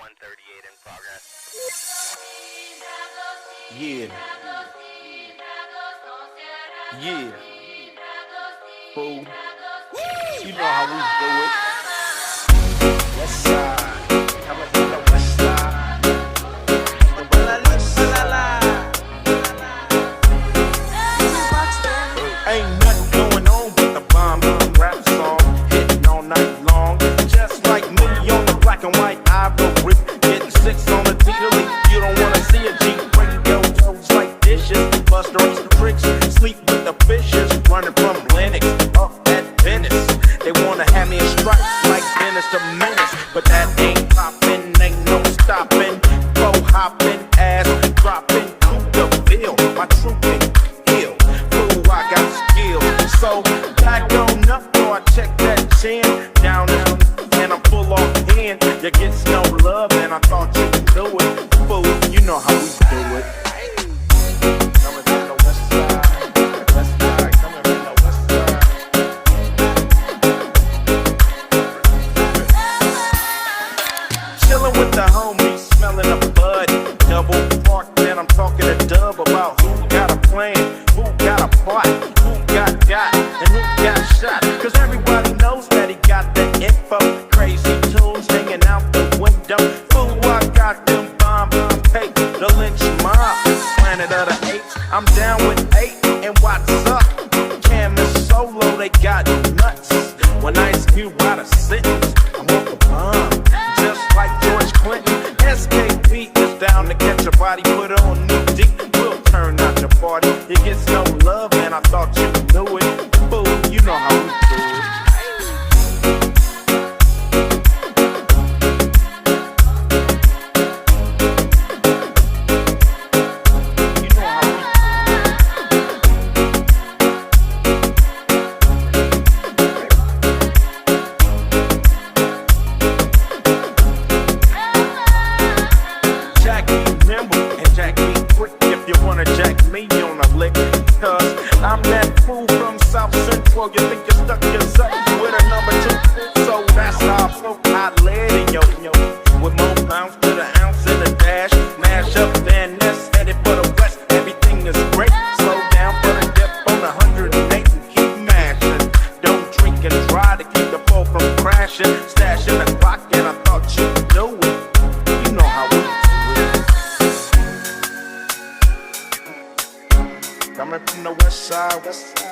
138 in progress. Yeah. Yeah. Fool. You know how we do it. West side. Coming from the west side. Ain't nothing going on but the bomb rap song. Hitting all night long. Just like me on the black and white ivory. Getting 6 on the T-Leaf. You don't wanna see a G. Break your toes like dishes. Bust the tricks. Sleep with the fishes. Running from Lennox up at Venice. They wanna have me in stripes like Dennis the Menace. But that ain't poppin', ain't no stopping. Go hopping, ass dropping. Coup the bill. My troop ain't ill. Fool, I got skill. So back on up, or I check that chin. Down, and I'm full off hand. You get no love, and I thought you knew it. Fool, you know how we do it. Coming from the west side, coming from the west side. Chillin' with the homies, smelling a bud. Double park, then I'm talking to Dub about who got a plan, who got a plot, who got, and who got shot. Cause everybody knows that he got the info. Crazy tunes hanging out the window. Fool, I got them bomb, hey, the lynch mob. Planet of the Apes, I'm down with 8, and what's up? Cam and Solo, they got nuts. When Ice Cube out a sentence, I want the bomb. Just like George Clinton, SKP is down to catch a body, put on new deep. We'll turn out your party. It gets no love, and I thought you knew it. Fool, you know how we do it. You know how we Jack be nimble and Jack be quick. If you wanna jack me on a lick, cause I'm that fool from South Central. You think you stuck yourself with a number 2? So that's how I float. I led in yo. With more pounds to the ounce in the dash. Mash up Van Ness, headed for the west. Everything is great. Slow down for the dip on 108 and keep mashing. Don't drink and try to keep the ball from crashing. Stashing the clock, and I thought you knew it. You know how we do it. Coming from the west side.